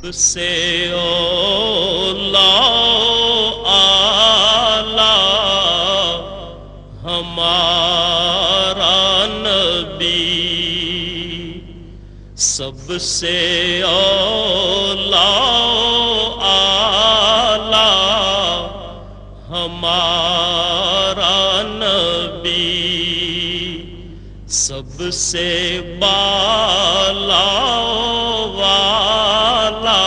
سے اولا آلہ ہمارا نبی، سب سے اولا آلہ ہمارا نبی، سب سے بالا والا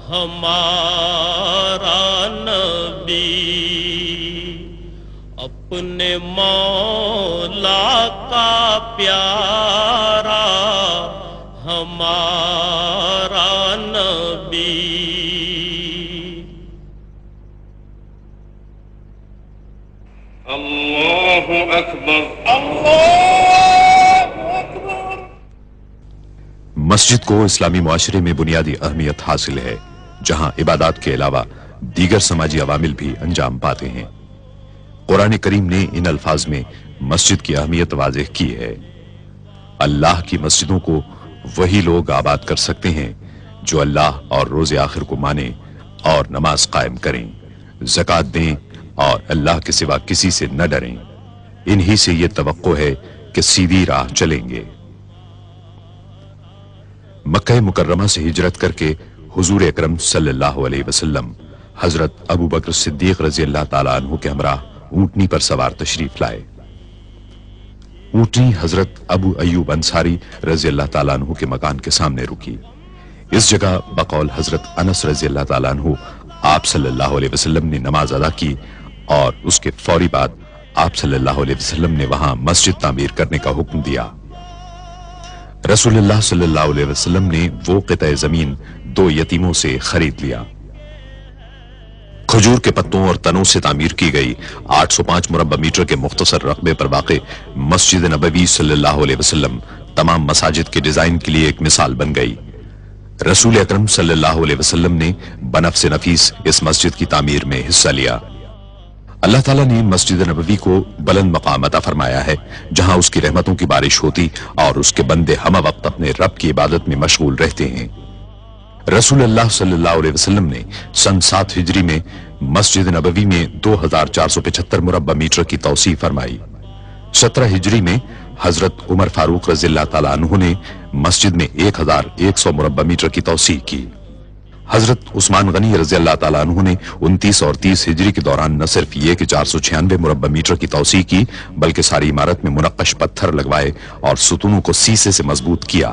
ہمارا نبی، اپنے مولا کا پیارا ہمارا نبی۔ اللہ اکبر، اللہ اکبر۔ مسجد کو اسلامی معاشرے میں بنیادی اہمیت حاصل ہے، جہاں عبادات کے علاوہ دیگر سماجی عوامل بھی انجام پاتے ہیں۔ قرآن کریم نے ان الفاظ میں مسجد کی اہمیت واضح کی ہے۔ اللہ کی مسجدوں کو وہی لوگ آباد کر سکتے ہیں جو اللہ اور روز آخر کو مانیں اور نماز قائم کریں، زکوٰۃ دیں اور اللہ کے سوا کسی سے نہ ڈریں۔ انہی سے یہ توقع ہے کہ سیدھی راہ چلیں گے۔ مکہ مکرمہ سے ہجرت کر کے حضور اکرم صلی اللہ علیہ وسلم حضرت ابو بکر صدیق رضی اللہ تعالیٰ عنہ کے ہمراہ اونٹنی پر سوار تشریف لائے۔ اونٹنی حضرت ابو ایوب انصاری رضی اللہ تعالیٰ عنہ کے مکان کے سامنے رکی۔ اس جگہ بقول حضرت انس رضی اللہ تعالیٰ عنہ آپ صلی اللہ علیہ وسلم نے نماز ادا کی، اور اس کے فوری بعد آپ صلی اللہ علیہ وسلم نے وہاں مسجد تعمیر کرنے کا حکم دیا۔ رسول اللہ صلی اللہ علیہ وسلم نے وہ قطع زمین 2 یتیموں سے خرید لیا۔ کھجور کے پتوں اور تنوں سے تعمیر کی گئی 805 مربع میٹر کے مختصر رقبے پر واقع مسجد نبوی صلی اللہ علیہ وسلم تمام مساجد کے ڈیزائن کے لیے ایک مثال بن گئی۔ رسول اکرم صلی اللہ علیہ وسلم نے بنفس نفیس اس مسجد کی تعمیر میں حصہ لیا۔ اللہ تعالیٰ نے مسجد نبوی کو بلند مقام عطا فرمایا ہے، جہاں اس کی رحمتوں کی بارش ہوتی اور اس کے بندے ہمہ وقت اپنے رب کی عبادت میں مشغول رہتے ہیں۔ رسول اللہ صلی اللہ علیہ وسلم نے سن 7 ہجری میں مسجد نبوی میں 2475 مربع میٹر کی توسیع فرمائی۔ 17 ہجری میں حضرت عمر فاروق رضی اللہ تعالیٰ عنہ نے مسجد میں 1100 مربع میٹر کی توسیع کی۔ حضرت عثمان غنی رضی اللہ تعالیٰ عنہ نے 29 اور 30 ہجری کے دوران نہ صرف یہ کہ 496 مربع میٹر کی توسیع کی، بلکہ ساری عمارت میں منقش پتھر لگوائے اور ستونوں کو سیسے سے مضبوط کیا۔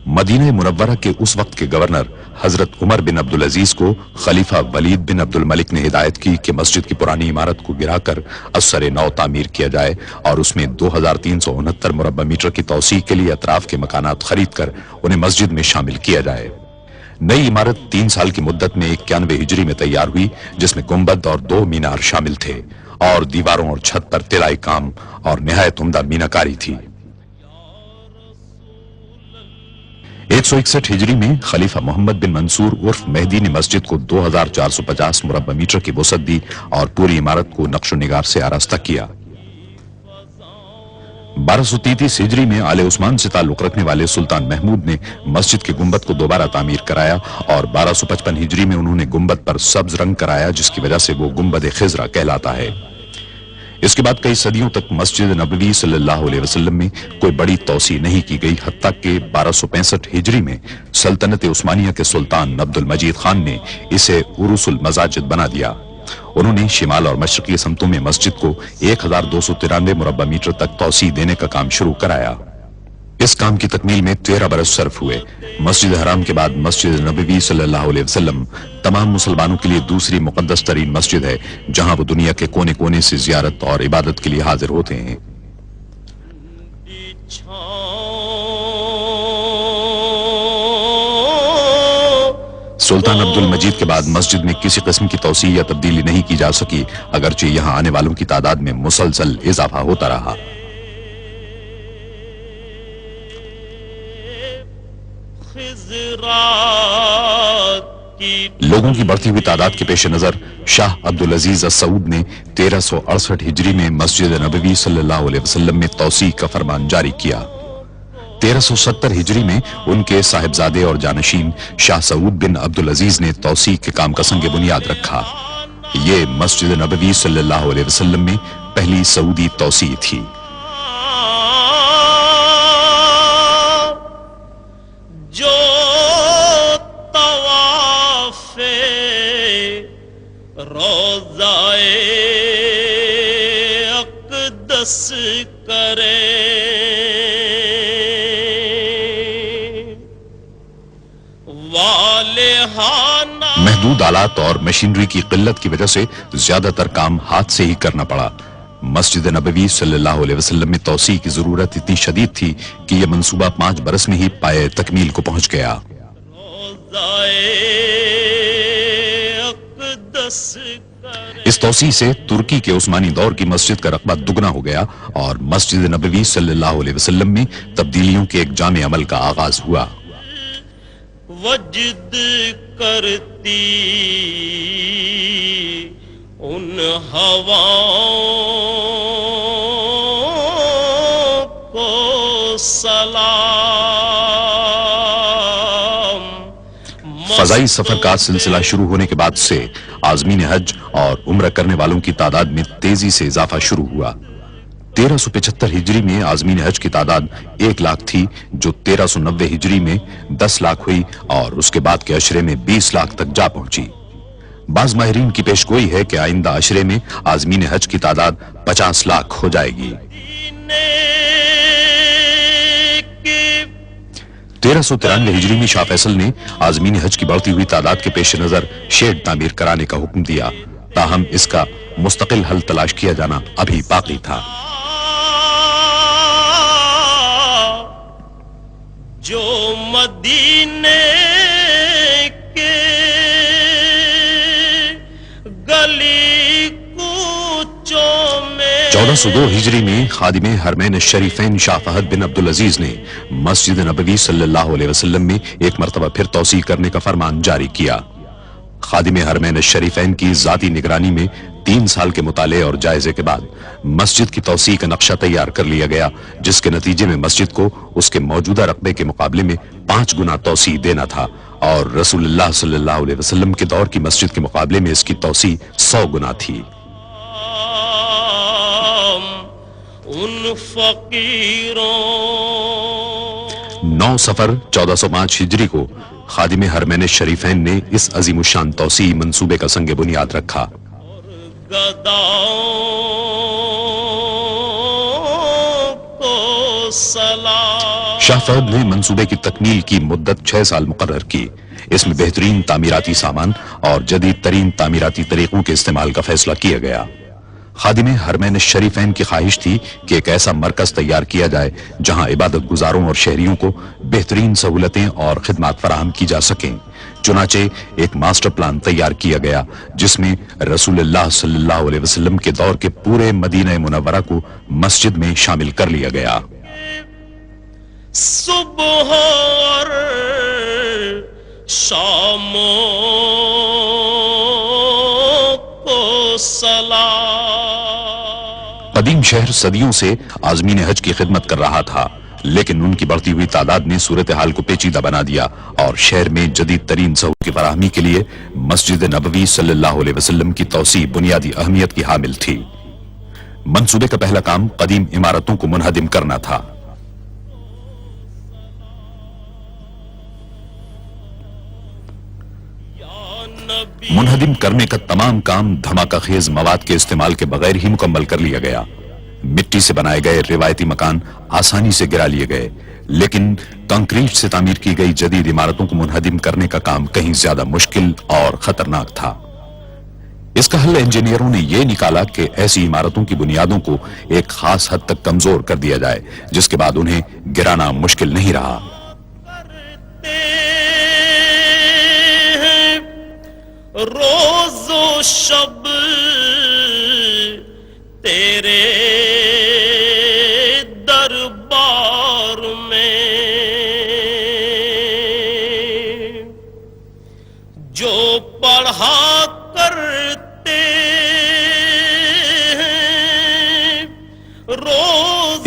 مدینہ منورہ کے اس وقت کے گورنر حضرت عمر بن عبدالعزیز کو خلیفہ ولید بن عبد الملک نے ہدایت کی کہ مسجد کی پرانی عمارت کو گرا کر ازسر نو تعمیر کیا جائے اور اس میں 2369 مربع میٹر کی توسیع کے لیے اطراف کے مکانات خرید کر انہیں مسجد میں شامل کیا جائے۔ نئی عمارت 3 سال کی مدت میں 91 ہجری میں تیار ہوئی، جس میں گنبد اور 2 مینار شامل تھے اور دیواروں اور چھت پر طلائی کام اور نہایت عمدہ میناکاری تھی۔ 161 ہجری میں خلیفہ محمد بن منصور عرف مہدی نے مسجد کو 2450 مربع میٹر کی وسعت دی اور پوری عمارت کو نقش و نگار سے آراستہ کیا۔ 1233 ہجری میں آل عثمان سے تعلق رکھنے والے سلطان محمود نے مسجد کے گنبد کو دوبارہ تعمیر کرایا اور 1255 ہجری میں انہوں نے گنبد پر سبز رنگ کرایا، جس کی وجہ سے وہ گنبد خضرا کہلاتا ہے۔ اس کے بعد کئی صدیوں تک مسجد نبوی صلی اللہ علیہ وسلم میں کوئی بڑی توسیع نہیں کی گئی، حتیٰ کہ 1265 ہجری میں سلطنت عثمانیہ کے سلطان عبد المجید خان نے اسے عروس المساجد بنا دیا۔ انہوں نے شمال اور مشرقی سمتوں میں مسجد کو 1293 مربع میٹر تک توسیع دینے کا کام شروع کرایا۔ اس کام کی تکمیل میں 13 برس صرف ہوئے۔ مسجد حرام کے بعد مسجد نبوی صلی اللہ علیہ وسلم تمام مسلمانوں کے لیے دوسری مقدس ترین مسجد ہے، جہاں وہ دنیا کے کونے کونے سے زیارت اور عبادت کے لیے حاضر ہوتے ہیں۔ سلطان عبد المجید کے بعد مسجد میں کسی قسم کی توسیع یا تبدیلی نہیں کی جا سکی، اگرچہ یہاں آنے والوں کی تعداد میں مسلسل اضافہ ہوتا رہا۔ لوگوں کی بڑھتی ہوئی تعداد کے پیش نظر شاہ عبدالعزیز السعود نے 1368 ہجری میں مسجد نبوی صلی اللہ علیہ وسلم میں توسیع کا فرمان جاری کیا۔ 1370 ہجری میں ان کے صاحبزادے اور جانشین شاہ سعود بن عبدالعزیز نے توسیع کے کام کا سنگ بنیاد رکھا۔ یہ مسجد نبوی صلی اللہ علیہ وسلم میں پہلی سعودی توسیع تھی۔ جو طواف روضائے اقدس کرے، محدود آلات اور مشینری کی قلت کی وجہ سے زیادہ تر کام ہاتھ سے ہی کرنا پڑا۔ مسجد نبوی صلی اللہ علیہ وسلم میں توسیع کی ضرورت اتنی شدید تھی کہ یہ منصوبہ 5 برس میں ہی پائے تکمیل کو پہنچ گیا۔ اس توسیع سے ترکی کے عثمانی دور کی مسجد کا رقبہ دگنا ہو گیا اور مسجد نبوی صلی اللہ علیہ وسلم میں تبدیلیوں کے ایک جامع عمل کا آغاز ہوا۔ وجد کرتی ان ہواؤں کو سلام۔ فضائی سفر کا سلسلہ شروع ہونے کے بعد سے عازمین حج اور عمرہ کرنے والوں کی تعداد میں تیزی سے اضافہ شروع ہوا۔ 1375 ہجری میں عازمین حج کی تعداد 1 لاکھ تھی، جو 1390 ہجری میں 10 لاکھ ہوئی اور اس کے بعد کے عشرے میں 20 لاکھ تک جا پہنچی۔ بعض ماہرین کی پیشگوئی ہے کہ آئندہ عشرے میں عازمین حج کی تعداد 50 لاکھ ہو جائے گی۔ 1393 ہجری میں شاہ فیصل نے عازمین حج کی بڑھتی ہوئی تعداد کے پیش نظر شیڈ تعمیر کرانے کا حکم دیا، تاہم اس کا مستقل حل تلاش کیا جانا ابھی باقی تھا۔ جو مدینے کے گلی کوچوں میں 1402 ہجری میں خادم حرمین الشریفین شاہ فہد بن عبدالعزیز نے مسجد نبوی صلی اللہ علیہ وسلم میں ایک مرتبہ پھر توسیع کرنے کا فرمان جاری کیا۔ خادم حرمین الشریفین کی ذاتی نگرانی میں 3 سال کے مطالعے اور جائزے کے بعد مسجد کی توسیع کا نقشہ تیار کر لیا گیا، جس کے نتیجے میں مسجد کو اس کے موجودہ رقبے کے مقابلے میں 5 گنا توسیع دینا تھا، اور رسول اللہ صلی اللہ علیہ وسلم کے دور کی مسجد کے مقابلے میں اس کی توسیع 100 گنا تھی۔ ان فقیروں 9 صفر 1405 ہجری کو خادم حرمین الشریفین نے اس عظیم الشان توسیع منصوبے کا سنگ بنیاد رکھا۔ گداؤں کو سلام۔ شاہ فہد نے منصوبے کی تکمیل کی مدت 6 سال مقرر کی۔ اس میں بہترین تعمیراتی سامان اور جدید ترین تعمیراتی طریقوں کے استعمال کا فیصلہ کیا گیا۔ خادم حرمین الشریفین کی خواہش تھی کہ ایک ایسا مرکز تیار کیا جائے جہاں عبادت گزاروں اور شہریوں کو بہترین سہولتیں اور خدمات فراہم کی جا سکیں۔ چنانچہ ایک ماسٹر پلان تیار کیا گیا جس میں رسول اللہ صلی اللہ علیہ وسلم کے دور کے پورے مدینہ منورہ کو مسجد میں شامل کر لیا گیا۔ صبح اور شاموں کو سلام۔ قدیم شہر صدیوں سے عازمین حج کی خدمت کر رہا تھا، لیکن ان کی بڑھتی ہوئی تعداد نے صورتحال کو پیچیدہ بنا دیا اور شہر میں جدید ترین سہولت کی فراہمی کے لیے مسجد نبوی صلی اللہ علیہ وسلم کی توسیع بنیادی اہمیت کی حامل تھی۔ منصوبے کا پہلا کام قدیم عمارتوں کو منہدم کرنا تھا۔ منہدم کرنے کا تمام کام دھماکہ خیز مواد کے استعمال کے بغیر ہی مکمل کر لیا گیا۔ مٹی سے بنائے گئے روایتی مکان آسانی سے گرا لیے گئے، لیکن کنکریٹ سے تعمیر کی گئی جدید عمارتوں کو منہدم کرنے کا کام کہیں زیادہ مشکل اور خطرناک تھا۔ اس کا حل انجینئروں نے یہ نکالا کہ ایسی عمارتوں کی بنیادوں کو ایک خاص حد تک کمزور کر دیا جائے، جس کے بعد انہیں گرانا مشکل نہیں رہا۔ روز و شب تیرے دربار میں جو پڑھا کرتے ہیں روز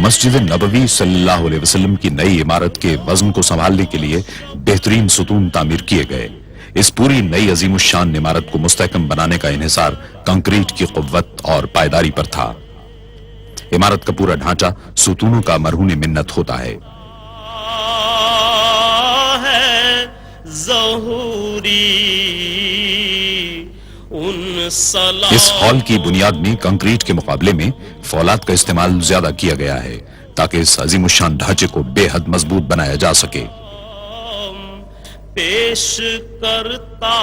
مسجد نبوی صلی اللہ علیہ وسلم کی نئی عمارت کے وزن کو سنبھالنے کے لیے بہترین ستون تعمیر کیے گئے. اس پوری نئی عظیم الشان عمارت کو مستحکم بنانے کا انحصار کنکریٹ کی قوت اور پائیداری پر تھا. عمارت کا پورا ڈھانچہ ستونوں کا مرہون منت ہوتا ہے. اس ہال کی بنیاد میں کنکریٹ کے مقابلے میں فولاد کا استعمال زیادہ کیا گیا ہے تاکہ اس عظیم الشان ڈھانچے کو بے حد مضبوط بنایا جا سکے. پیش کرتا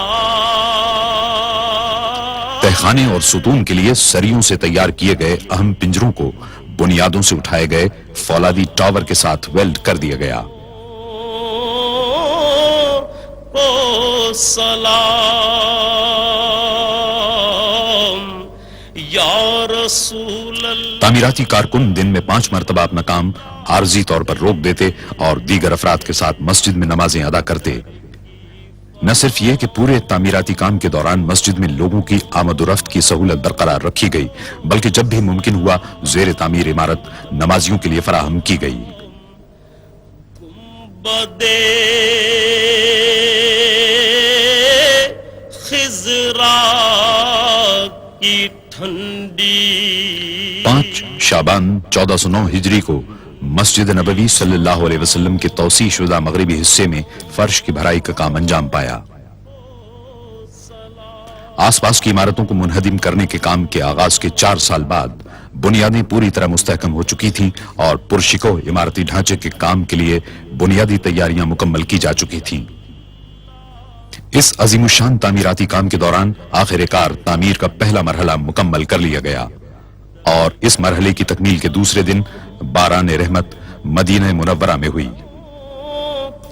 تہخانے اور ستون کے لیے سریوں سے تیار کیے گئے اہم پنجروں کو بنیادوں سے اٹھائے گئے فولادی ٹاور کے ساتھ ویلڈ کر دیا گیا. کو سلام یا رسول اللہ. تعمیراتی کارکن دن میں 5 مرتبہ اپنا کام عارضی طور پر روک دیتے اور دیگر افراد کے ساتھ مسجد میں نمازیں ادا کرتے. نہ صرف یہ کہ پورے تعمیراتی کام کے دوران مسجد میں لوگوں کی آمد و رفت کی سہولت برقرار رکھی گئی بلکہ جب بھی ممکن ہوا زیر تعمیر عمارت نمازیوں کے لیے فراہم کی گئی. بدے خضرا کی ٹھنڈی 5 شعبان 1409 ہجری کو مسجد نبوی صلی اللہ علیہ وسلم کے توسیع شدہ مغربی حصے میں فرش کی بھرائی کا کام انجام پایا. آس پاس کی عمارتوں کو منہدم کرنے کے کام کے آغاز کے 4 سال بعد بنیادیں پوری طرح مستحکم ہو چکی تھیں اور پرشکو عمارتی ڈھانچے کے کام کے لیے بنیادی تیاریاں مکمل کی جا چکی تھیں. اس عظیم الشان تعمیراتی کام کے دوران آخر کار تعمیر کا پہلا مرحلہ مکمل کر لیا گیا اور اس مرحلے کی تکمیل کے دوسرے دن باران رحمت مدینہ منورہ میں ہوئی.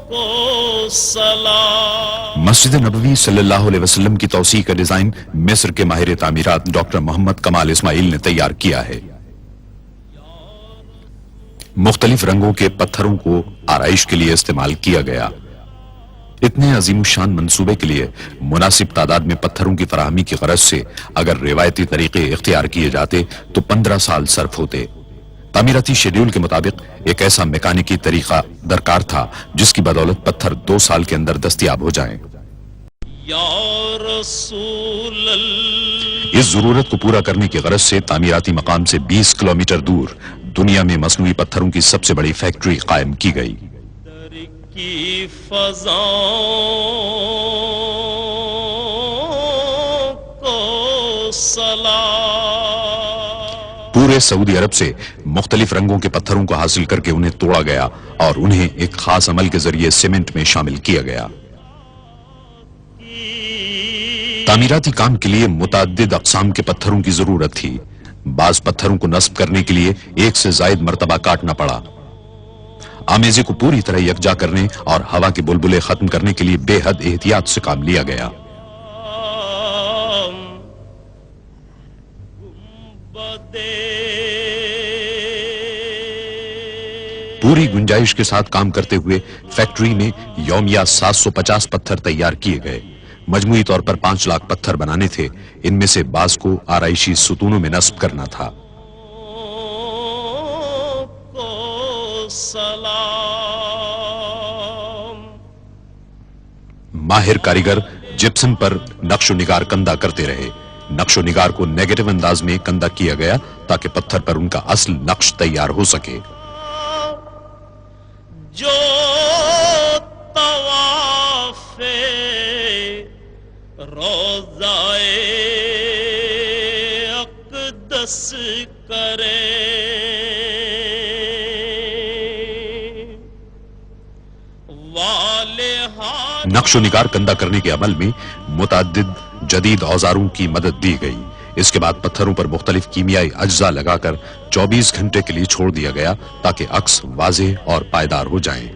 کو سلام مسجد نبوی صلی اللہ علیہ وسلم کی توسیع کا ڈیزائن مصر کے ماہر تعمیرات ڈاکٹر محمد کمال اسماعیل نے تیار کیا ہے. مختلف رنگوں کے پتھروں کو آرائش کے لیے استعمال کیا گیا. اتنے عظیم الشان منصوبے کے لیے مناسب تعداد میں پتھروں کی فراہمی کی غرض سے اگر روایتی طریقے اختیار کیے جاتے تو 15 سال صرف ہوتے. تعمیراتی شیڈیول کے مطابق ایک ایسا میکانیکی طریقہ درکار تھا جس کی بدولت پتھر 2 سال کے اندر دستیاب ہو جائیں. یا رسول اللہ. اس ضرورت کو پورا کرنے کی غرض سے تعمیراتی مقام سے 20 کلومیٹر دور دنیا میں مصنوعی پتھروں کی سب سے بڑی فیکٹری قائم کی گئی. کی فضاؤں کو سلام. پورے سعودی عرب سے مختلف رنگوں کے پتھروں کو حاصل کر کے انہیں توڑا گیا اور انہیں ایک خاص عمل کے ذریعے سیمنٹ میں شامل کیا گیا. تعمیراتی کام کے لیے متعدد اقسام کے پتھروں کی ضرورت تھی. بعض پتھروں کو نصب کرنے کے لیے 1 سے زائد مرتبہ کاٹنا پڑا. آمیزے کو پوری طرح یکجا کرنے اور ہوا کے بلبلے ختم کرنے کے لیے بے حد احتیاط سے کام لیا گیا. پوری گنجائش کے ساتھ کام کرتے ہوئے فیکٹری میں یومیہ 750 پتھر تیار کیے گئے. مجموعی طور پر 5 لاکھ پتھر بنانے تھے. ان میں سے بعض کو آرائشی ستونوں میں نصب کرنا تھا. ماہر کاریگر جپسن پر نقش و نگار کندہ کرتے رہے. نقش و نگار کو نیگیٹو انداز میں کندہ کیا گیا تاکہ پتھر پر ان کا اصل نقش تیار ہو سکے. جو طواف روضائے اقدس کرے نقش و نگار کندہ کرنے کے عمل میں متعدد جدید اوزاروں کی مدد دی گئی. اس کے بعد پتھروں پر مختلف کیمیائی اجزاء لگا کر 24 گھنٹے کے لیے چھوڑ دیا گیا تاکہ عکس واضح اور پائیدار ہو جائیں.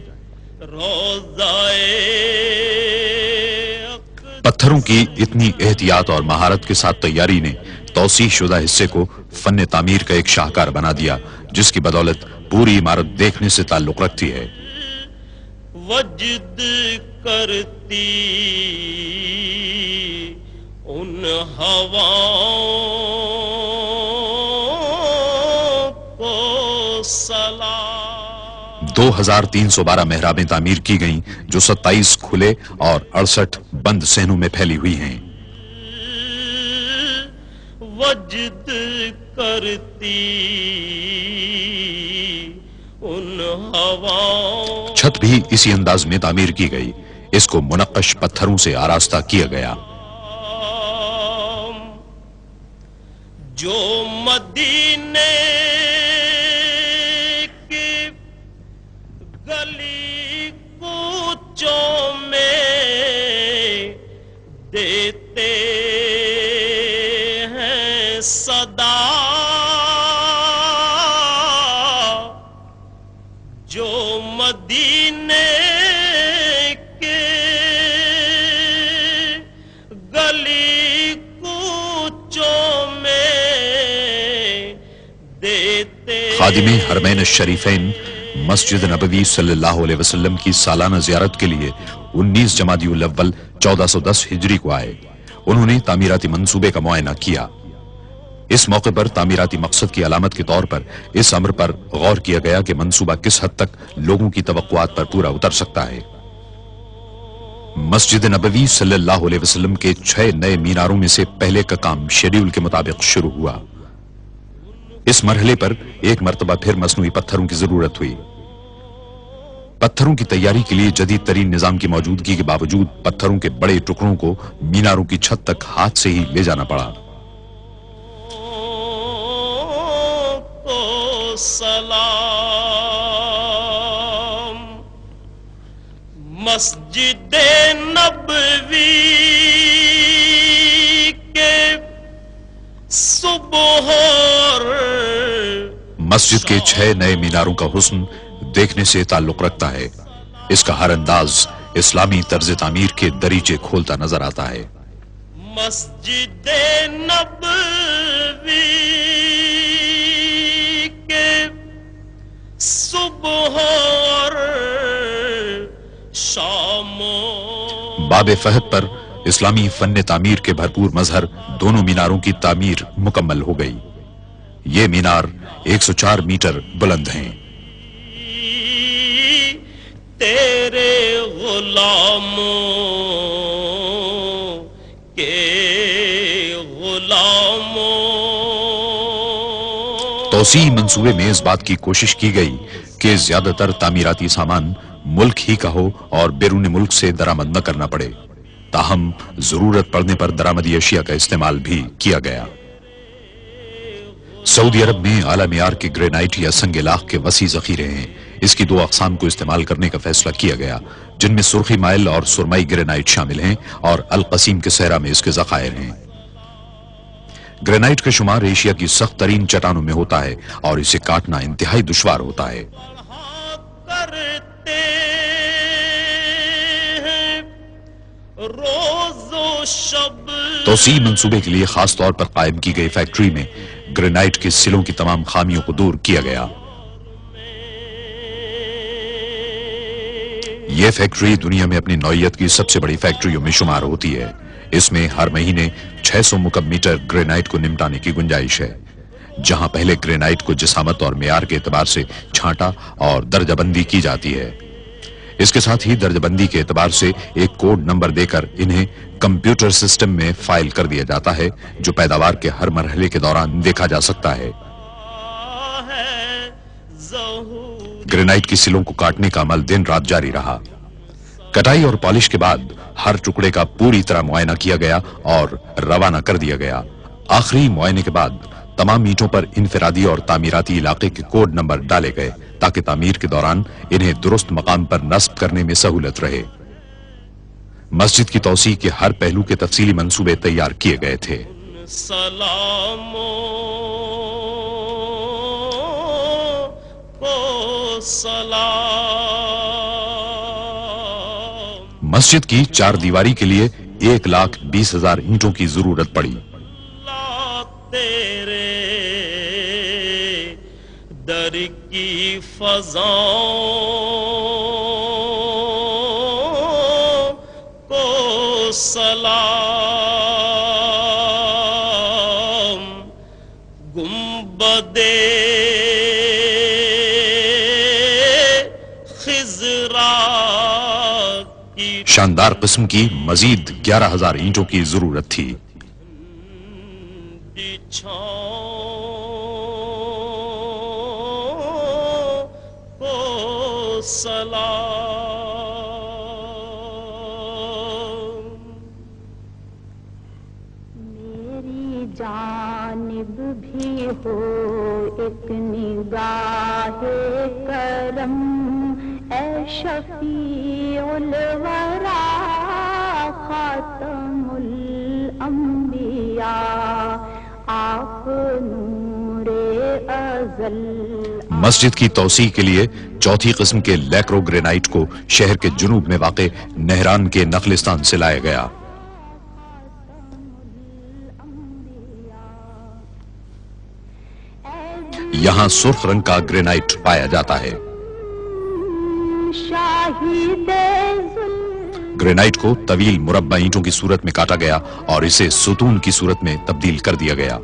پتھروں کی اتنی احتیاط اور مہارت کے ساتھ تیاری نے توسیع شدہ حصے کو فن تعمیر کا ایک شاہکار بنا دیا جس کی بدولت پوری عمارت دیکھنے سے تعلق رکھتی ہے. وجد کرتی ان ہواؤں 2312 محرابیں تعمیر کی گئیں جو 27 کھلے اور 68 بند صحنوں میں پھیلی ہوئی ہیں۔ وجد کرتی ان ہواؤں، چھت بھی اسی انداز میں تعمیر کی گئی، اس کو منقش پتھروں سے آراستہ کیا گیا۔ جو مدینے کی گلی کوچوں میں دیتے ہیں صدا، جو مدینے کے گلی کوچوں میں دیتے۔ خادم حرمین الشریفین مسجد نبوی صلی اللہ علیہ وسلم کی سالانہ زیارت کے لیے 19 جمادی الاول 1410 ہجری کو آئے۔ انہوں نے تعمیراتی منصوبے کا معائنہ کیا۔ اس موقع پر تعمیراتی مقصد کی علامت کے طور پر اس امر پر غور کیا گیا کہ منصوبہ کس حد تک لوگوں کی توقعات پر پورا اتر سکتا ہے۔ مسجد نبوی صلی اللہ علیہ وسلم کے 6 نئے میناروں میں سے پہلے کا کام شیڈیول کے مطابق شروع ہوا۔ اس مرحلے پر ایک مرتبہ پھر مصنوعی پتھروں کی ضرورت ہوئی۔ پتھروں کی تیاری کے لیے جدید ترین نظام کی موجودگی کے باوجود پتھروں کے بڑے ٹکڑوں کو میناروں کی چھت تک ہاتھ سے ہی لے جانا پڑا۔ سلام مسجد نبوی کے صبح اور مسجد کے 6 نئے میناروں کا حسن دیکھنے سے تعلق رکھتا ہے۔ اس کا ہر انداز اسلامی طرز تعمیر کے دریچے کھولتا نظر آتا ہے۔ مسجد نبوی کے صبح اور شام باب فہد پر اسلامی فن تعمیر کے بھرپور مظہر دونوں میناروں کی تعمیر مکمل ہو گئی۔ یہ مینار 104 میٹر بلند ہیں۔ تیرے غلاموں کے غلاموں۔ توسیع منصوبے میں اس بات کی کوشش کی گئی کہ زیادہ تر تعمیراتی سامان ملک ہی کا ہو اور بیرون ملک سے درآمد نہ کرنا پڑے، تاہم ضرورت پڑنے پر درآمدی اشیاء کا استعمال بھی کیا گیا۔ سعودی عرب میں اعلی معیار کے گرینائٹ یا سنگ لاخ کے وسیع ذخیرے ہیں۔ اس کی 2 اقسام کو استعمال کرنے کا فیصلہ کیا گیا، جن میں سرخی مائل اور سرمائی گرینائٹ شامل ہیں، اور القصیم کے صحرا میں اس کے ذخائر ہیں۔ گرینائٹ کا شمار ایشیا کی سخت ترین چٹانوں میں ہوتا ہے اور اسے کاٹنا انتہائی دشوار ہوتا ہے۔ کرتے ہیں روز و شب۔ توسیع منصوبے کے لیے خاص طور پر قائم کی گئی فیکٹری میں گرینائٹ کے سلوں کی تمام خامیوں کو دور کیا گیا۔ یہ فیکٹری دنیا میں اپنی نوعیت کی سب سے بڑی فیکٹریوں میں شمار ہوتی ہے۔ اس میں ہر مہینے 600 مکعب میٹر گرینائٹ کو نمٹانے کی گنجائش ہے۔ جہاں پہلے گرینائٹ کو جسامت اور معیار کے اعتبار سے چھانٹا اور درجہ بندی کی جاتی ہے، اس کے ساتھ ہی درجہ بندی کے اعتبار سے ایک کوڈ نمبر دے کر انہیں کمپیوٹر سسٹم میں فائل کر دیا جاتا ہے، جو پیداوار کے ہر مرحلے کے دوران دیکھا جا سکتا ہے۔ گرینائٹ کی سلوں کو کاٹنے کا عمل دن رات جاری رہا۔ کٹائی اور پالش کے بعد ہر ٹکڑے کا پوری طرح معائنہ کیا گیا اور روانہ کر دیا گیا۔ آخری معائنے کے بعد تمام اینٹوں پر انفرادی اور تعمیراتی علاقے کے کوڈ نمبر ڈالے گئے تاکہ تعمیر کے دوران انہیں درست مقام پر نصب کرنے میں سہولت رہے۔ مسجد کی توسیع کے ہر پہلو کے تفصیلی منصوبے تیار کیے گئے تھے۔ سلاموں کو سلام۔ مسجد کی 4 دیواری کے لیے 1,20,000 اینٹوں کی ضرورت پڑی۔ تیرے در کی فضاؤں کو سلام۔ گنبدِ شاندار قسم کی مزید 11,000 اینٹوں کی ضرورت تھی۔ میری جانب بھی ہو ایک نگاہ کرم، اے شفیع الورا خاتم الانبیاء، آپ نور ازل۔ مسجد کی توسیع کے لیے چوتھی قسم کے لیکرو گرینائٹ کو شہر کے جنوب میں واقع نہران کے نخلستان سے لایا گیا۔ یہاں سرخ رنگ کا گرینائٹ پایا جاتا ہے۔ گرینائٹ کو طویل مربع اینٹوں کی صورت میں کاٹا گیا اور اسے ستون کی صورت میں تبدیل کر دیا گیا۔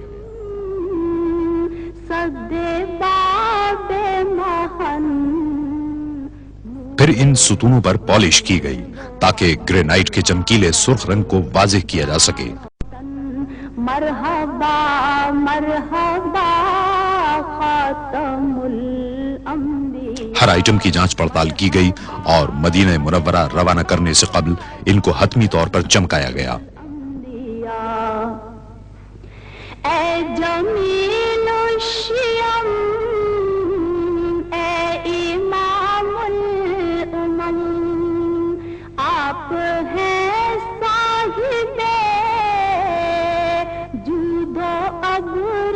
پھر ان ستونوں پر پالش کی گئی تاکہ گرینائٹ کے چمکیلے سرخ رنگ کو واضح کیا جا سکے۔ مرحبا مرحبا خاتم الانبیاء۔ ہر آئٹم کی جانچ پڑتال کی گئی اور مدینہ منورہ روانہ کرنے سے قبل ان کو حتمی طور پر چمکایا گیا۔ اے جمیل الشیم، اے امام الامم، آپ ہیں صاحب جود و ابر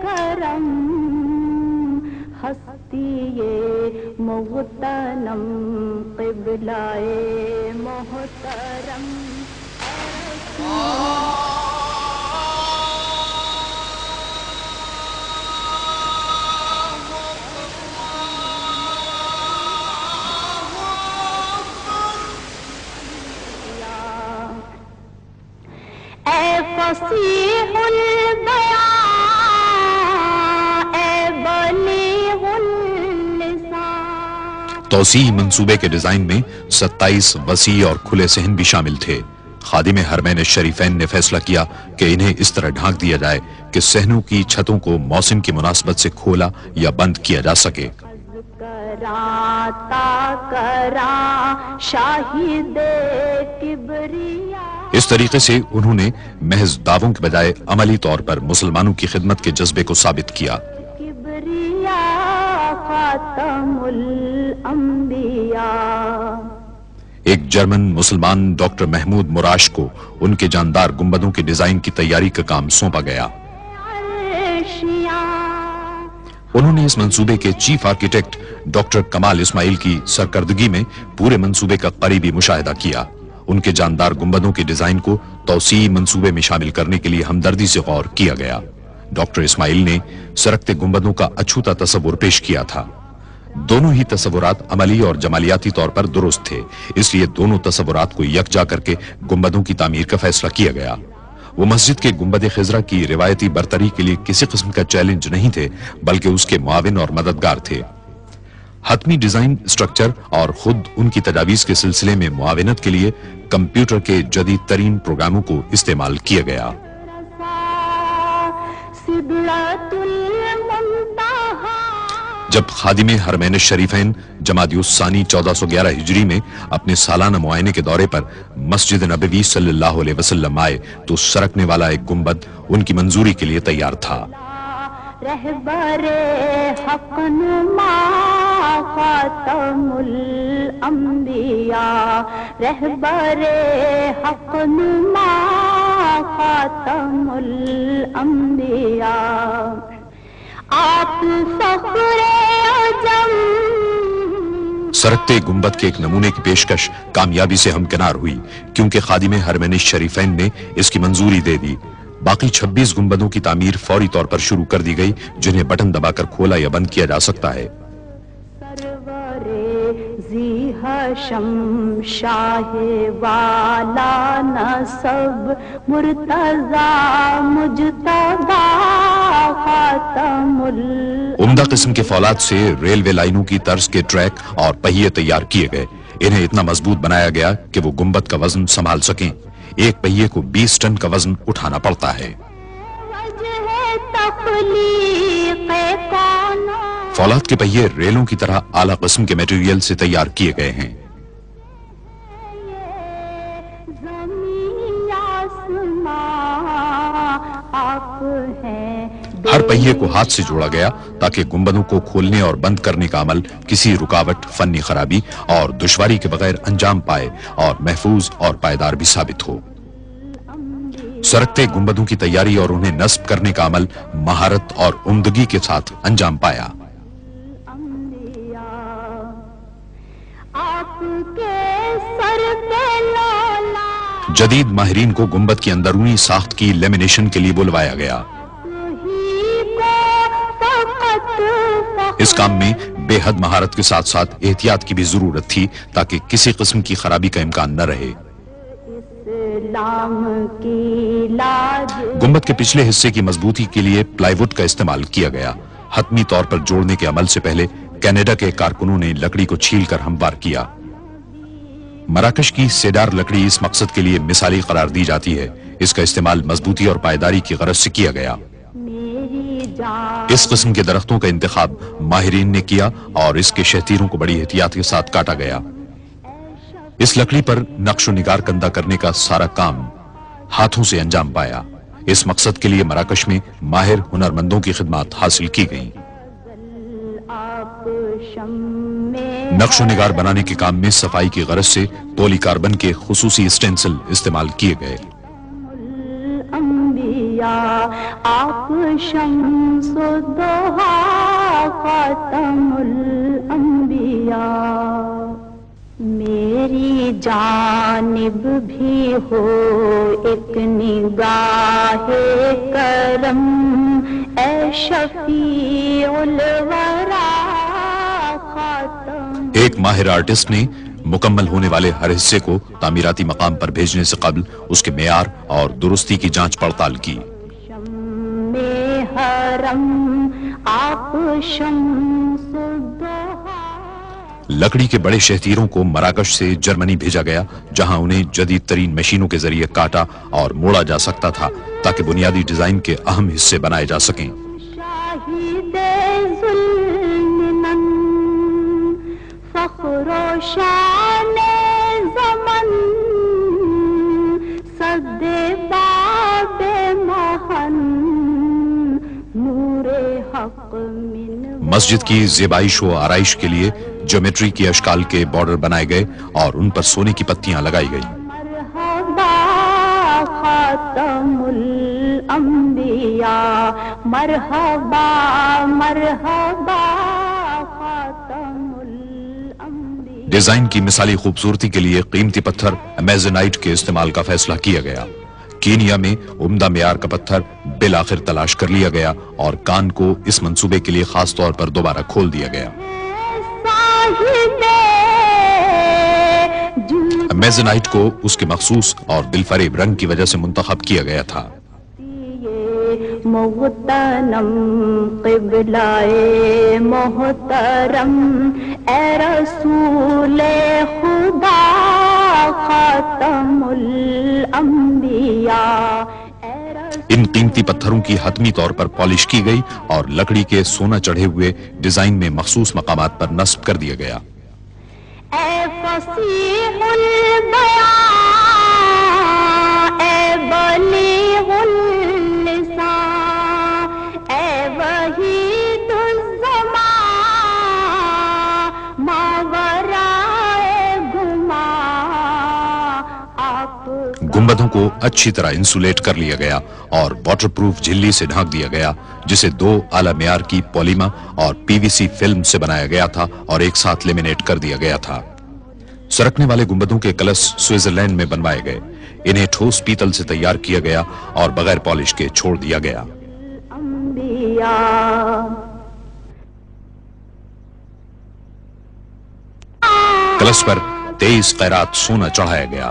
کرم، ہستی مغتنم قبلہ محترم۔ اے فصیح البیان، اے بلیغ اللسان۔ توسیع منصوبے کے ڈیزائن میں 27 وسیع اور کھلے صحن بھی شامل تھے۔ خادم حرمین الشریفین نے فیصلہ کیا کہ انہیں اس طرح ڈھانک دیا جائے کہ صحنوں کی چھتوں کو موسم کی مناسبت سے کھولا یا بند کیا جا سکے۔ اس طریقے سے انہوں نے محض دعووں کے بجائے عملی طور پر مسلمانوں کی خدمت کے جذبے کو ثابت کیا۔ ایک جرمن مسلمان ڈاکٹر محمود مراش کو ان کے جاندار گنبدوں کے ڈیزائن کی تیاری کا کام سونپا گیا۔ انہوں نے اس منصوبے کے چیف آرکیٹیکٹ ڈاکٹر کمال اسماعیل کی سرکردگی میں پورے منصوبے کا قریبی مشاہدہ کیا۔ ان کے جاندار گنبدوں کے ڈیزائن کو توسیع منصوبے میں شامل کرنے کے لیے ہمدردی سے غور کیا گیا۔ ڈاکٹر اسماعیل نے سرکتے گنبدوں کا اچھوتا تصور پیش کیا تھا۔ دونوں ہی تصورات عملی اور جمالیاتی طور پر درست تھے، اس لیے دونوں تصورات کو یکجا کر کے گنبدوں کی تعمیر کا فیصلہ کیا گیا۔ وہ مسجد کے گنبد خضرا کی روایتی برتری کے لیے کسی قسم کا چیلنج نہیں تھے، بلکہ اس کے معاون اور مددگار تھے۔ حتمی ڈیزائن اسٹرکچر اور خود ان کی تجاویز کے سلسلے میں معاونت کے لیے کمپیوٹر کے جدید ترین پروگراموں کو استعمال کیا گیا۔ جب خادم حرمین الشریفین جمادی الثانی 1411 ہجری میں اپنے سالانہ معائنے کے دورے پر مسجد نبوی صلی اللہ علیہ وسلم آئے تو سرکنے والا ایک گنبد ان کی منظوری کے لیے تیار تھا۔ رہبر حق نما خاتم الانبیاء، رہبر حق نما خاتم الانبیاء، آپ فخر عجم۔ سرکتے گنبد کے ایک نمونے کی پیشکش کامیابی سے ہمکنار ہوئی کیونکہ خادم حرمین الشریفین نے اس کی منظوری دے دی۔ باقی 26 گنبدوں کی تعمیر فوری طور پر شروع کر دی گئی، جنہیں بٹن دبا کر کھولا یا بند کیا جا سکتا ہے۔ سرور ذی حشم شاہ والا نسب مرتضی مجتبی خاتم عمدہ قسم کے فولاد سے ریلوے لائنوں کی طرز کے ٹریک اور پہیے تیار کیے گئے۔ انہیں اتنا مضبوط بنایا گیا کہ وہ گنبد کا وزن سنبھال سکیں۔ ایک پہیے کو 20 ٹن کا وزن اٹھانا پڑتا ہے۔ فولاد کے پہیے ریلوں کی طرح اعلیٰ قسم کے میٹیریل سے تیار کیے گئے ہیں۔ ہر پہیے کو ہاتھ سے جوڑا گیا تاکہ گنبدوں کو کھولنے اور بند کرنے کا عمل کسی رکاوٹ، فنی خرابی اور دشواری کے بغیر انجام پائے اور محفوظ اور پائیدار بھی ثابت ہو۔ سرکتے گنبدوں کی تیاری اور انہیں نصب کرنے کا عمل مہارت اور عمدگی کے ساتھ انجام پایا۔ جدید ماہرین کو گنبد کی اندرونی ساخت کی لیمینیشن کے لیے بلوایا گیا۔ اس کام میں بے حد مہارت کے ساتھ ساتھ احتیاط کی بھی ضرورت تھی تاکہ کسی قسم کی خرابی کا امکان نہ رہے۔ گنبد کے پچھلے حصے کی مضبوطی کے لیے پلائی ووڈ کا استعمال کیا گیا۔ حتمی طور پر جوڑنے کے عمل سے پہلے کینیڈا کے کارکنوں نے لکڑی کو چھیل کر ہموار کیا۔ مراکش کی سیڈار لکڑی اس مقصد کے لیے مثالی قرار دی جاتی ہے۔ اس کا استعمال مضبوطی اور پائیداری کی غرض سے کیا گیا۔ اس قسم کے درختوں کا انتخاب ماہرین نے کیا اور اس کے شہتیروں کو بڑی احتیاط کے ساتھ کاٹا گیا۔ اس لکڑی پر نقش و نگار کندہ کرنے کا سارا کام ہاتھوں سے انجام پایا۔ اس مقصد کے لیے مراکش میں ماہر ہنرمندوں کی خدمات حاصل کی گئیں۔ نقش و نگار بنانے کے کام میں صفائی کی غرض سے پولی کاربن کے خصوصی اسٹینسل استعمال کیے گئے۔ آپ شمس الضحا خاتم الانبیاء، میری جانب بھی ہو ایک نگاہ کرم، اے شفیع الورا خاتم۔ ایک ماہر آرٹسٹ نے مکمل ہونے والے ہر حصے کو تعمیراتی مقام پر بھیجنے سے قبل اس کے معیار اور درستی کی جانچ پڑتال کی۔ لکڑی کے بڑے شہتیروں کو مراکش سے جرمنی بھیجا گیا، جہاں انہیں جدید ترین مشینوں کے ذریعے کاٹا اور موڑا جا سکتا تھا تاکہ بنیادی ڈیزائن کے اہم حصے بنائے جا سکیں۔ روشان زمن صد باب مہن نور حق من۔ مسجد کی زیبائش و آرائش کے لیے جیومیٹری کی اشکال کے بارڈر بنائے گئے اور ان پر سونے کی پتیاں لگائی گئیں۔ مرحبا خاتم الانبیاء، مرحبا مرحبا خاتم۔ ڈیزائن کی مثالی خوبصورتی کے لیے قیمتی پتھر امیزونائٹ کے استعمال کا فیصلہ کیا گیا۔ کینیا میں عمدہ معیار کا پتھر بالآخر تلاش کر لیا گیا اور کان کو اس منصوبے کے لیے خاص طور پر دوبارہ کھول دیا گیا۔ امیزونائٹ کو اس کے مخصوص اور دلفریب رنگ کی وجہ سے منتخب کیا گیا تھا۔ محترم قبلہ محترم، اے رسول خدا خاتم الانبیاء۔ ان قیمتی پتھروں کی حتمی طور پر پالش کی گئی اور لکڑی کے سونا چڑھے ہوئے ڈیزائن میں مخصوص مقامات پر نصب کر دیا گیا۔ اے فصیح البیان، اے بلیغ اللسان، اے وحید الزمان، ماورائے گمان۔ گنبدوں کو اچھی طرح انسولیٹ کر لیا گیا اور واٹر پروف جھلی سے ڈھانک دیا گیا، جسے 2 اعلی معیار کی پولیما اور پی وی سی فلم سے بنایا گیا تھا اور ایک ساتھ لیمینیٹ کر دیا گیا تھا۔ سرکنے والے گنبدوں کے کلش سوئٹزرلینڈ میں بنوائے گئے۔ انہیں ٹھوس پیتل سے تیار کیا گیا اور بغیر پالش کے چھوڑ دیا گیا۔ کلش پر 23 قیرات سونا چڑھایا گیا۔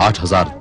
8000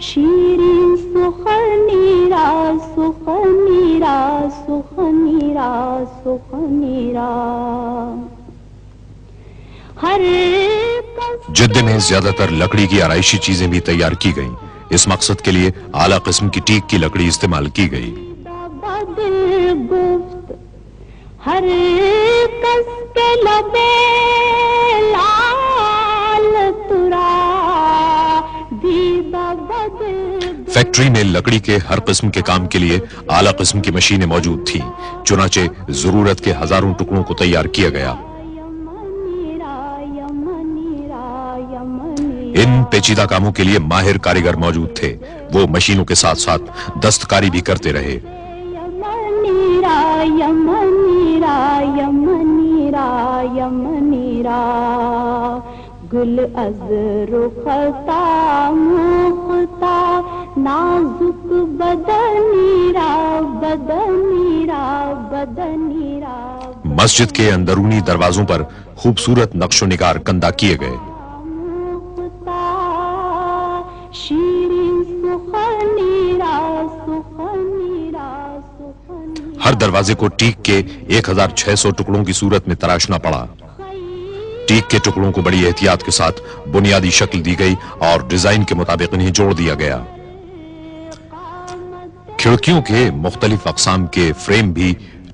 شیرین سخنی را سخنی را سخنی را سخنی را ہر جدے میں زیادہ تر لکڑی کی آرائشی چیزیں بھی تیار کی گئیں. اس مقصد کے لیے اعلیٰ قسم کی ٹیک کی لکڑی استعمال کی گئی. بدل گفت ہر کس کے لبے لال ترا دیدہ بدل. فیکٹری میں لکڑی کے ہر قسم کے کام کے لیے اعلیٰ قسم کی مشینیں موجود تھیں. چنانچہ ضرورت کے ہزاروں ٹکڑوں کو تیار کیا گیا. ان پیچیدہ کاموں کے لیے ماہر کاریگر موجود تھے. وہ مشینوں کے ساتھ ساتھ دستکاری بھی کرتے رہے. یمنی را یمنی را یمنی را یمنی را گل از رختا مختا نازک بدنی را بدنی را بدنی را. مسجد کے اندرونی دروازوں پر خوبصورت نقش و نگار کندہ کیے گئے. شیرین سخنی را سخنی را سخنی. ہر دروازے کو ٹیک کے 1600 ٹکڑوں کی صورت میں تراشنا پڑا. ٹیک کے ٹکڑوں کو بڑی احتیاط کے ساتھ بنیادی شکل دی گئی اور ڈیزائن کے مطابق انہیں جوڑ دیا گیا. کھڑکیوں کے مختلف اقسام کے فریم بھی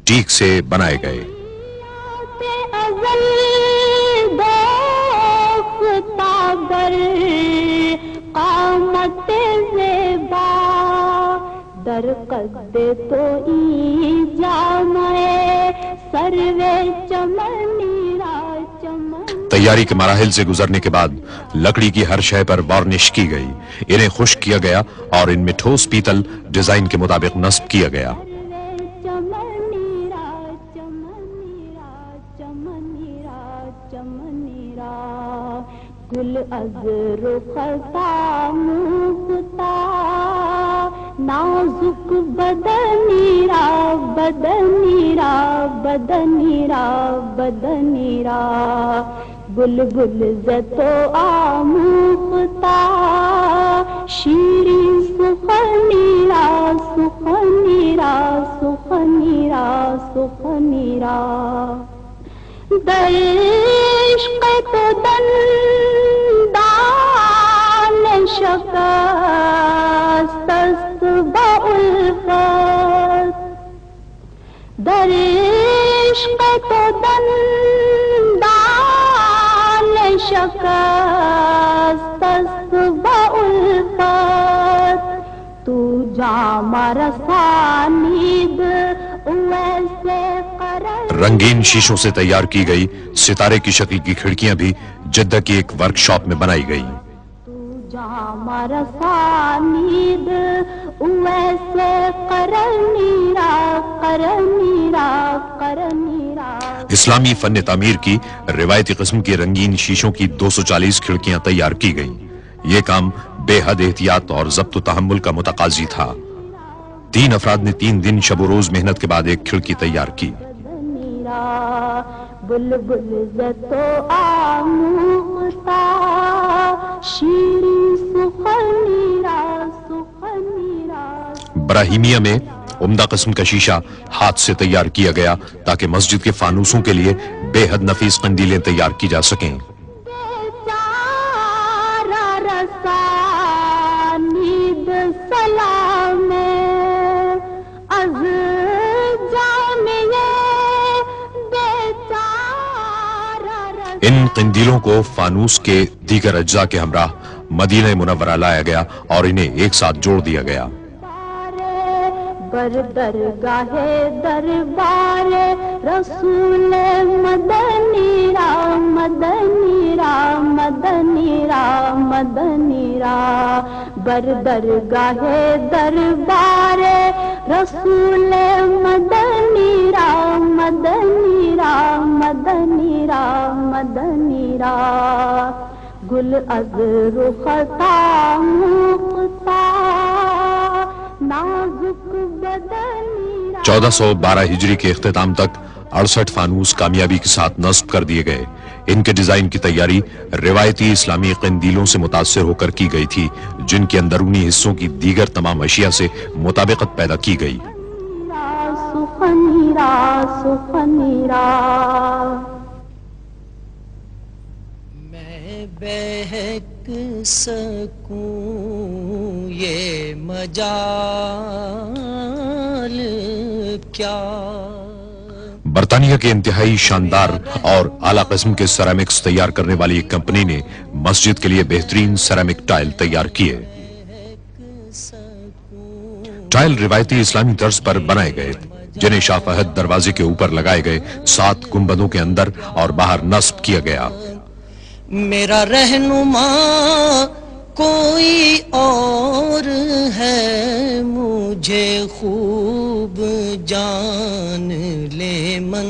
ٹیک سے بنائے گئے. قامت زیبا در قد تو ای جامعے سروے چمنی را چمن. تیاری کے مراحل سے گزرنے کے بعد لکڑی کی ہر شے پر وارنش کی گئی. انہیں خشک کیا گیا اور ان میں ٹھوس پیتل ڈیزائن کے مطابق نصب کیا گیا. چمنی را چمنی را چمنی را چمنی را گل از رختا مختا نازک بدنی را بدنی را بدنی را بدنی را بلبل زتو آموختا شیرین سخنی را سخنی را سخنی را سخنی را. در عشق تو دندان شکست است با الفت. در عشق تو دندان شکست است با الفت. تو جام رسانید ویسے رنگین شیشوں سے تیار کی گئی ستارے کی شکل کی کھڑکیاں بھی جدہ کی ایک ورک شاپ میں بنائی گئی. جام رسانید ویسے قرنیرا قرنیرا قرنیرا. اسلامی فن تعمیر کی روایتی قسم کی رنگین شیشوں کی 240 کھڑکیاں تیار کی گئیں. یہ کام بے حد احتیاط اور ضبط و تحمل کا متقاضی تھا. 3 افراد نے 3 دن شب و روز محنت کے بعد ایک کھڑکی تیار کی. بلبل زتو آموختا شیرین سخنی را سخنی را. براہیمیہ میں عمدہ قسم کا شیشہ ہاتھ سے تیار کیا گیا تاکہ مسجد کے فانوسوں کے لیے بے حد نفیس قندیلیں تیار کی جا سکیں. ان قندیلوں کو فانوس کے دیگر اجزاء کے ہمراہ مدینہ منورہ لایا گیا اور انہیں ایک ساتھ جوڑ دیا گیا. بر درگاہ دربار رسول مدنی را مدنی را مدنی را مدنی را. بر درگاہ دربار رسول مدنی را مدنی را مدنی را مدنی را. گل از رختا مختا نازک بدنی را. 1412 ہجری کے اختتام تک 68 فانوس کامیابی کے ساتھ نصب کر دیے گئے. ان کے ڈیزائن کی تیاری روایتی اسلامی قندیلوں سے متاثر ہو کر کی گئی تھی، جن کے اندرونی حصوں کی دیگر تمام اشیاء سے مطابقت پیدا کی گئی۔ خنیرا خنیرا میں بہک سکوں یہ مجال کیا۔ برطانیہ کے انتہائی شاندار اور اعلیٰ قسم کے سیرامکس تیار کرنے والی ایک کمپنی نے مسجد کے لیے بہترین سیرامک ٹائل تیار کیے۔ ٹائل روایتی اسلامی طرز پر بنائے گئے، جنہیں شاہ فہد دروازے کے اوپر لگائے گئے 7 گنبدوں کے اندر اور باہر نصب کیا گیا۔ میرا رہنما کوئی اور ہے، مجھے خوب جان لے من۔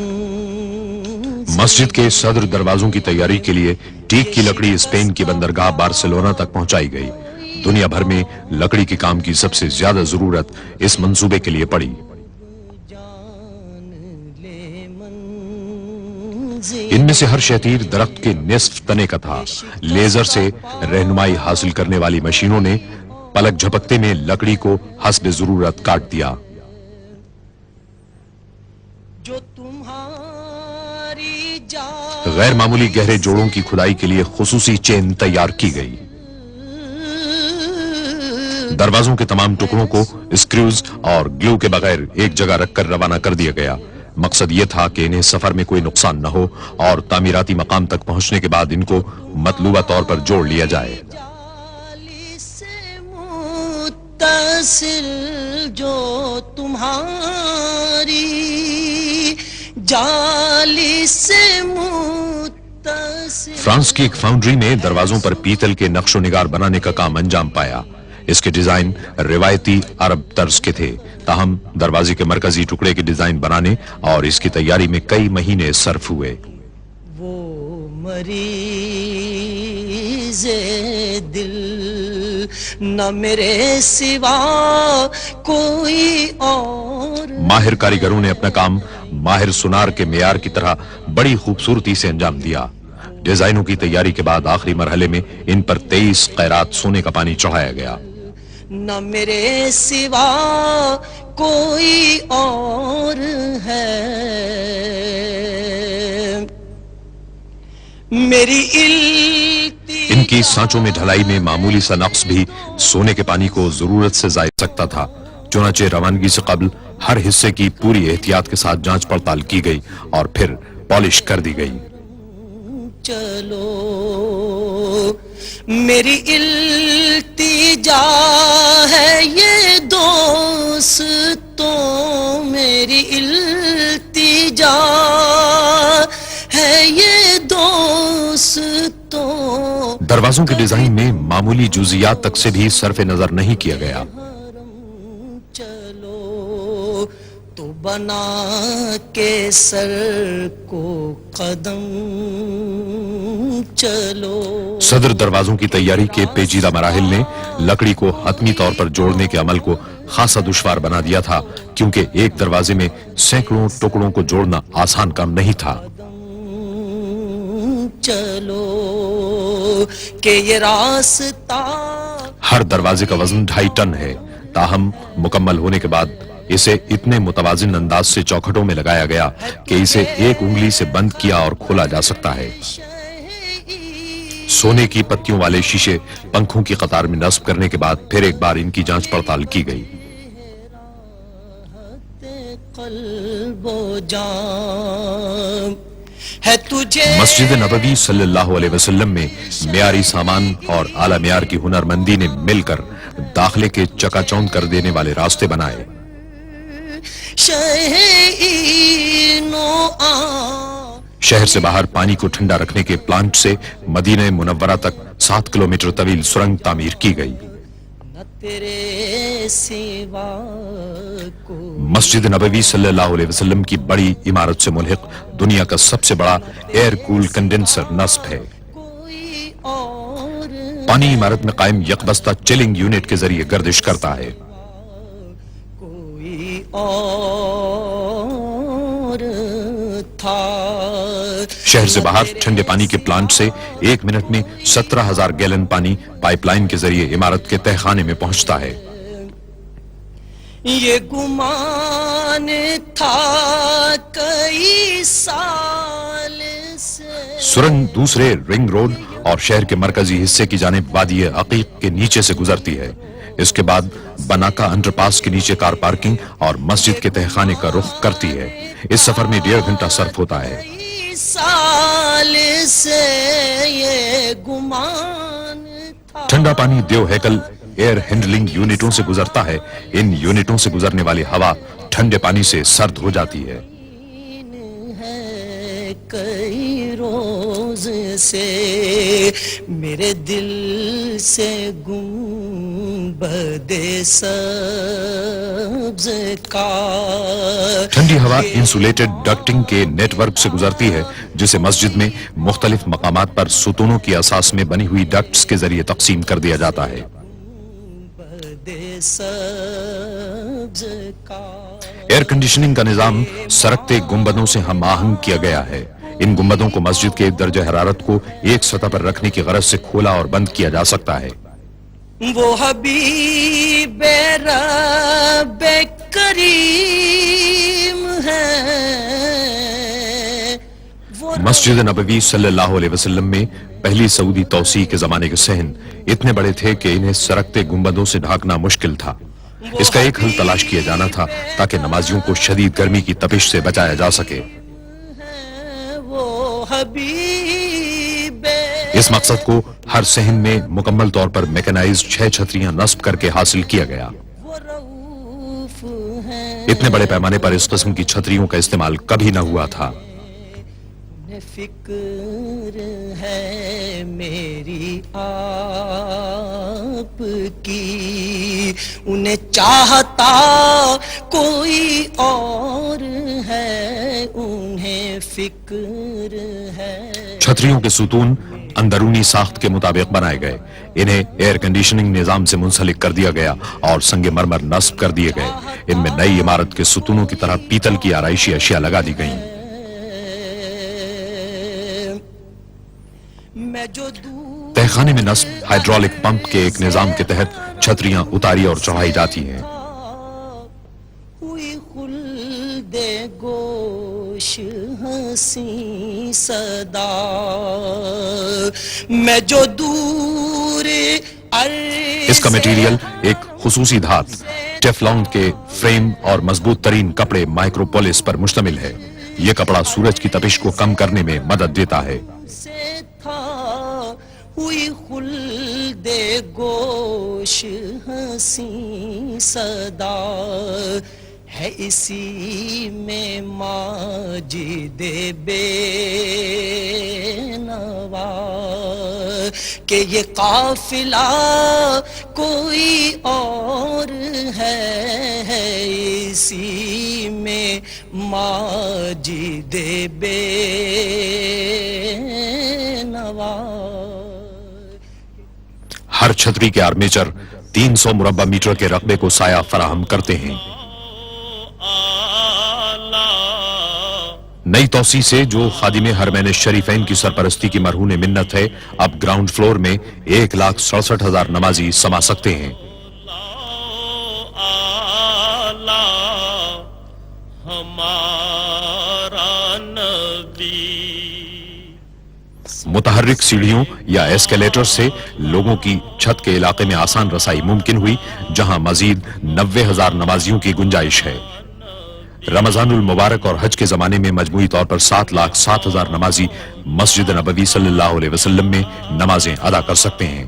مسجد کے صدر دروازوں کی تیاری کے لیے ٹیک کی لکڑی اسپین کی بندرگاہ بارسلونا تک پہنچائی گئی۔ دنیا بھر میں لکڑی کے کام کی سب سے زیادہ ضرورت اس منصوبے کے لیے پڑی۔ ان میں سے ہر شتیر درخت کے نصف تنے کا تھا۔ لیزر سے رہنمائی حاصل کرنے والی مشینوں نے پلک جھپکتے میں لکڑی کو حسب ضرورت کاٹ دیا۔ جو تمہاری غیر معمولی گہرے جوڑوں کی کھدائی کے لیے خصوصی چین تیار کی گئی۔ دروازوں کے تمام ٹکڑوں کو اسکریوز اور گلو کے بغیر ایک جگہ رکھ کر روانہ کر دیا گیا۔ مقصد یہ تھا کہ انہیں سفر میں کوئی نقصان نہ ہو اور تعمیراتی مقام تک پہنچنے کے بعد ان کو مطلوبہ طور پر جوڑ لیا جائے۔ جالی سے متصل جو تمہاری جالی سے متصل۔ فرانس کی ایک فاؤنڈری میں دروازوں پر پیتل کے نقش و نگار بنانے کا کام انجام پایا۔ اس کے ڈیزائن روایتی عرب طرز کے تھے، تاہم دروازے کے مرکزی ٹکڑے کے ڈیزائن بنانے اور اس کی تیاری میں کئی مہینے صرف ہوئے۔ وہ مریض دل نہ میرے سوا کوئی اور۔ ماہر کاریگروں نے اپنا کام ماہر سونار کے معیار کی طرح بڑی خوبصورتی سے انجام دیا۔ ڈیزائنوں کی تیاری کے بعد آخری مرحلے میں ان پر 23 قیرات سونے کا پانی چڑھایا گیا۔ نہ میرے سوا کوئی اور ہے، میری ان کی سانچوں میں ڈھلائی میں معمولی سا نقص بھی سونے کے پانی کو ضرورت سے زائد سکتا تھا، چنانچہ روانگی سے قبل ہر حصے کی پوری احتیاط کے ساتھ جانچ پڑتال کی گئی اور پھر پالش کر دی گئی۔ چلو میری التجا ہے یہ دوستوں، میری التجا ہے یہ دوستوں۔ دروازوں کے ڈیزائن میں معمولی جزیات تک سے بھی صرف نظر نہیں کیا گیا۔ چلو تو بنا کے سر کو قدم چلو۔ صدر دروازوں کی تیاری کے پیچیدہ مراحل نے لکڑی کو حتمی طور پر جوڑنے کے عمل کو خاصا دشوار بنا دیا تھا، کیونکہ ایک دروازے میں سینکڑوں ٹکڑوں کو جوڑنا آسان کام نہیں تھا۔ چلو کہ یہ راستہ ہر دروازے کا وزن 2.5 ٹن ہے، تاہم مکمل ہونے کے بعد اسے اتنے متوازن انداز سے چوکھٹوں میں لگایا گیا کہ اسے ایک انگلی سے بند کیا اور کھولا جا سکتا ہے۔ سونے کی پتیوں والے شیشے پنکھوں کی قطار میں نصب کرنے کے بعد پھر ایک بار ان کی جانچ پڑتال کی گئی۔ قلب و جان ہے تجھے مسجد نبوی صلی اللہ علیہ وسلم میں معیاری سامان اور اعلیٰ معیار کی ہنرمندی نے مل کر داخلے کے چکا چوند کر دینے والے راستے بنائے۔ شہر سے باہر پانی کو ٹھنڈا رکھنے کے پلانٹ سے مدینہ منورہ تک 7 کلومیٹر طویل سرنگ تعمیر کی گئی۔ نہ تیرے سوا کو مسجد نبوی صلی اللہ علیہ وسلم کی بڑی عمارت سے ملحق دنیا کا سب سے بڑا ایئر کول کنڈنسر نصب ہے۔ کوئی اور پانی عمارت میں قائم یکبستہ چلنگ یونٹ کے ذریعے گردش کرتا ہے۔ کوئی اور تھا. شہر سے باہر ٹھنڈے پانی کے پلانٹ سے 1 منٹ میں 17,000 گیلن پانی پائپ لائن کے ذریعے عمارت کے تہخانے میں پہنچتا ہے. یہ گمان تھا کئی سال سے. سرنگ دوسرے رنگ روڈ اور شہر کے مرکزی حصے کی جانب وادی عقیق کے نیچے سے گزرتی ہے. اس کے بعد بناکا انڈر پاس کے نیچے کار پارکنگ اور مسجد کے تہخانے کا رخ کرتی ہے. اس سفر میں 1.5 گھنٹہ صرف ہوتا ہے. کئی سال سے یہ گمان تھا. ٹھنڈا پانی دیو ہیکل ایئر ہینڈلنگ یونٹوں سے گزرتا ہے. ان یونٹوں سے گزرنے والی ہوا ٹھنڈے پانی سے سرد ہو جاتی ہے. کئی روز سے میرے دل سے گنبد سبز کا. ٹھنڈی ہوا انسولیٹڈ ڈکٹنگ کے نیٹ ورک سے گزرتی ہے جسے مسجد میں مختلف مقامات پر ستونوں کی اساس میں بنی ہوئی ڈکٹس کے ذریعے تقسیم کر دیا جاتا ہے. سبز کا ایئر کنڈیشننگ کا نظام سرکتے گنبدوں سے ہم آہنگ کیا گیا ہے. ان گنبدوں کو مسجد کے درجہ حرارت کو ایک سطح پر رکھنے کی غرض سے کھولا اور بند کیا جا سکتا ہے. وہ حبیب رب کریم ہے. مسجد نبوی صلی اللہ علیہ وسلم میں پہلی سعودی توسیع کے زمانے کے صحن اتنے بڑے تھے کہ انہیں سرکتے گنبدوں سے ڈھانکنا مشکل تھا. اس کا ایک حل تلاش کیا جانا تھا تاکہ نمازیوں کو شدید گرمی کی تپش سے بچایا جا سکے. وہ حبیب اس مقصد کو ہر صحن میں مکمل طور پر میکنائزڈ 6 چھتریاں نصب کر کے حاصل کیا گیا. وہ رؤوف ہے. اتنے بڑے پیمانے پر اس قسم کی چھتریوں کا استعمال کبھی نہ ہوا تھا. فکر ہے میری آپ کی, انہیں چاہتا کوئی اور ہے, انہیں فکر ہے. چھتریوں کے ستون اندرونی ساخت کے مطابق بنائے گئے. انہیں ایئر کنڈیشننگ نظام سے منسلک کر دیا گیا اور سنگ مرمر نصب کر دیے گئے. ان میں نئی عمارت کے ستونوں کی طرح پیتل کی آرائشی اشیاء لگا دی گئیں. تہخانے میں نصب ہائیڈرولک پمپ کے ایک نظام کے تحت چھتریاں اتاری اور چڑھائی جاتی ہیں. ہوئی خلد گوش ہنسی صدا, میں جو دور اس کا میٹیریل ایک خصوصی دھات ٹیفلون کے فریم اور مضبوط ترین کپڑے مائکروپولس پر مشتمل ہے. یہ کپڑا سورج کی تپش کو کم کرنے میں مدد دیتا ہے. سے تھا ہوئی خلد گوش ہنسی صدا, ہے اسی میں ماجد بے نوا, کہ یہ قافلہ کوئی اور ہے اسی میں ماجد بے نوا. ہر چھتری کے آرمیچر 300 مربع میٹر کے رقبے کو سایہ فراہم کرتے ہیں. نئی توسیع سے جو خادم حرمین شریفین کی سرپرستی کی مرہون منت ہے, اب گراؤنڈ فلور میں 1,67,000 نمازی سما سکتے ہیں. متحرک سیڑھیوں یا ایسکیلیٹر سے لوگوں کی چھت کے علاقے میں آسان رسائی ممکن ہوئی, جہاں مزید 90,000 نمازیوں کی گنجائش ہے. رمضان المبارک اور حج کے زمانے میں مجموعی طور پر 7,07,000 نمازی مسجد نبوی صلی اللہ علیہ وسلم میں نمازیں ادا کر سکتے ہیں.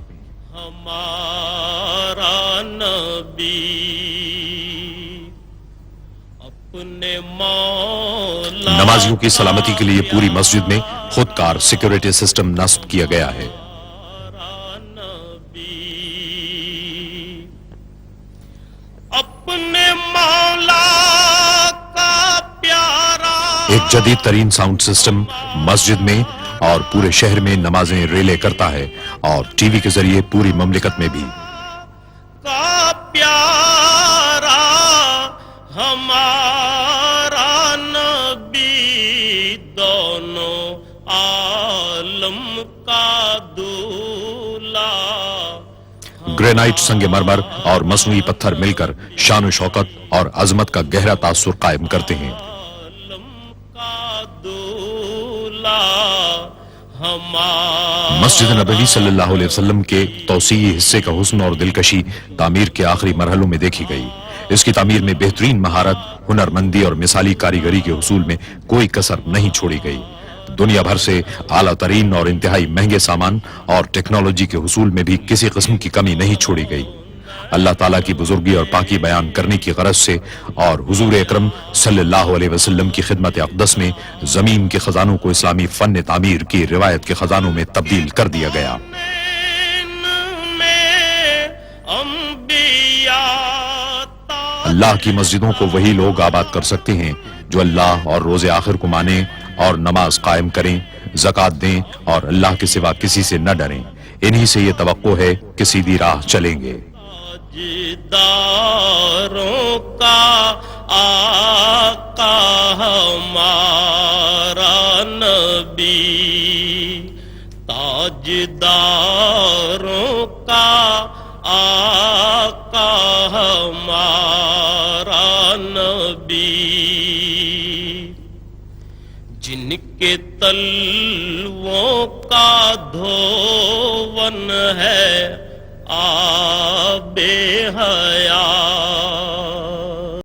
ہمارا نبی اپنے مولا نمازیوں کی سلامتی کے لیے پوری مسجد میں خود کار سیکیورٹی سسٹم نصب کیا گیا ہے. اپنے مولا کا پیارا ایک جدید ترین ساؤنڈ سسٹم مسجد میں اور پورے شہر میں نمازیں ریلے کرتا ہے, اور ٹی وی کے ذریعے پوری مملکت میں بھی. کا پیارا ہمارا نبی عالم کا دولا گرینائٹ سنگ مرمر اور مصنوعی پتھر مل کر شان و شوکت اور عظمت کا گہرا تاثر قائم کرتے ہیں. عالم کا دولا ہمارا مسجد نبوی صلی اللہ علیہ وسلم کے توسیعی حصے کا حسن اور دلکشی تعمیر کے آخری مرحلوں میں دیکھی گئی. اس کی تعمیر میں بہترین مہارت، ہنرمندی اور مثالی کاریگری کے حصول میں کوئی کسر نہیں چھوڑی گئی. دنیا بھر سے اعلیٰ ترین اور انتہائی مہنگے سامان اور ٹیکنالوجی کے حصول میں بھی کسی قسم کی کمی نہیں چھوڑی گئی. اللہ تعالیٰ کی بزرگی اور پاکی بیان کرنے کی غرض سے اور حضور اکرم صلی اللہ علیہ وسلم کی خدمت اقدس میں زمین کے خزانوں کو اسلامی فن تعمیر کی روایت کے خزانوں میں تبدیل کر دیا گیا. اللہ کی مسجدوں کو وہی لوگ آباد کر سکتے ہیں جو اللہ اور روز آخر کو مانیں اور نماز قائم کریں، زکوٰۃ دیں اور اللہ کے سوا کسی سے نہ ڈریں. انہی سے یہ توقع ہے کہ سیدھی راہ چلیں گے. تاجداروں کا آقا ہمارا نبی، تاجداروں کا آقا ہمارا نبی، جن کے تلووں کا دھون ہے آب حیات